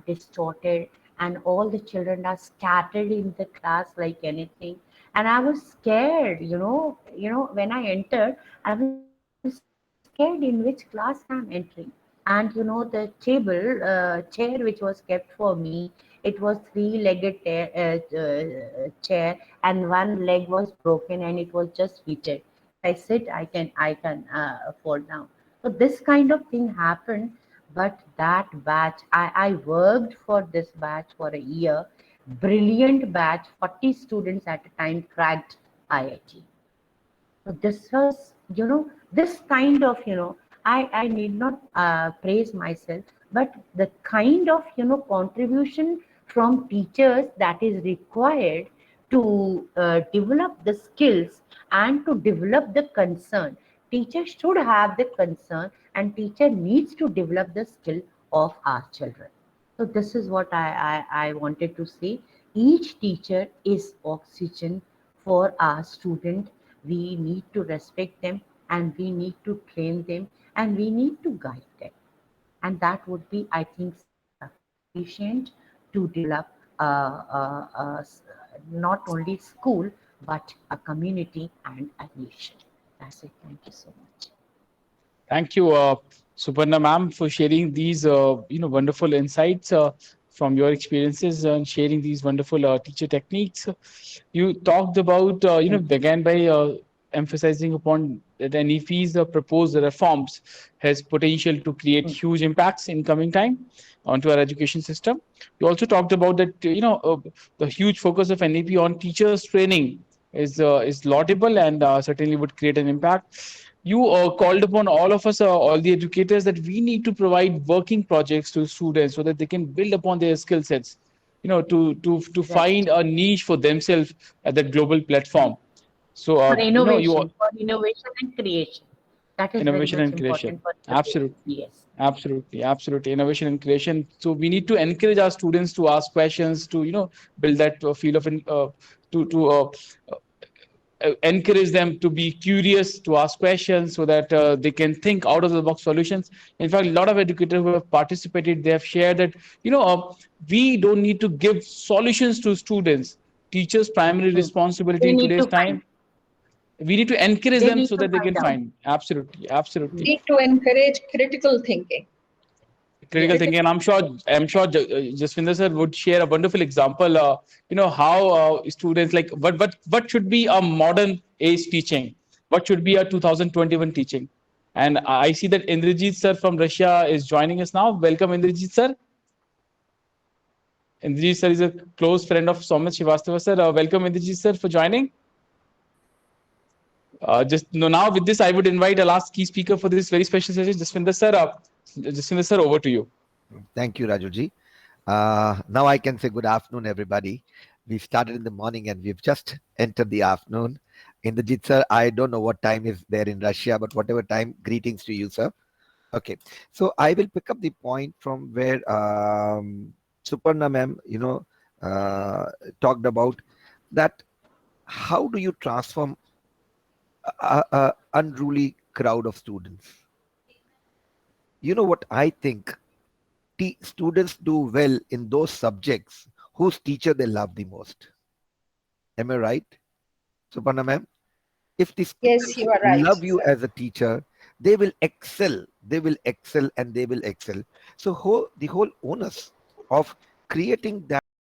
distorted, and all the children are scattered in the class like anything. And I was scared, when I entered, I was scared in which class I'm entering. And the chair which was kept for me, it was three-legged chair, and one leg was broken and it was just fitted. If I sit, I can fall down. So this kind of thing happened. But that batch, I worked for this batch for a year. Brilliant batch, 40 students at a time cracked IIT. So this was, this kind of, I need not praise myself, but the kind of, contribution from teachers that is required to develop the skills and to develop the concern. Teacher should have the concern, and teacher needs to develop the skill of our children. So this is what I wanted to say. Each teacher is oxygen for our student. We need to respect them, and we need to train them, and we need to guide them. And that would be, I think, sufficient to develop not only school, but a community and a nation. That's it. Thank you so much. Thank you, Suparna ma'am, for sharing these wonderful insights from your experiences and sharing these wonderful teacher techniques. You talked about began by emphasizing upon that NEP's proposed reforms has potential to create huge impacts in coming time onto our education system. You also talked about that the huge focus of NEP on teachers training is laudable and certainly would create an impact. You called upon all of us, all the educators, that we need to provide working projects to students so that they can build upon their skill sets, to find a niche for themselves at that global platform. So, For innovation and creation. That is very innovation much and creation. important for the Absolutely. Yes. Absolutely. Innovation and creation. So we need to encourage our students to ask questions, to build that feel of encourage them to be curious, to ask questions, so that they can think out of the box solutions. In fact, a lot of educators who have participated, they have shared that we don't need to give solutions to students. Teachers' primary responsibility They in need today's to find. time, we need to encourage They them need so to that they can find out. find. Absolutely. Need to encourage critical thinking. Critical Yes. thinking. And I'm sure Jaswinder sir would share a wonderful example. How students, like what should be a modern age teaching, what should be a 2021 teaching. And I see that Indrajit sir from Russia is joining us now. Welcome, Indrajit sir. Indrajit sir is a close friend of Soumya Srivastava sir. Welcome, Indrajit sir, for joining. Now with this, I would invite our last key speaker for this very special session, Jaswinder sir. Jaswinder sir, over to you. Thank you, Rajuji. Now I can say good afternoon, everybody. We started in the morning and we've just entered the afternoon. Indrajit sir, I don't know what time is there in Russia, but whatever time, greetings to you, sir. Okay, so I will pick up the point from where Suparna ma'am, talked about that. How do you transform a unruly crowd of students? You know what I think? Students do well in those subjects whose teacher they love the most. Am I right, Suparna ma'am? If the Yes, you are right, love you sir. as a teacher, they will excel. They will excel and they will excel. So the whole onus of creating that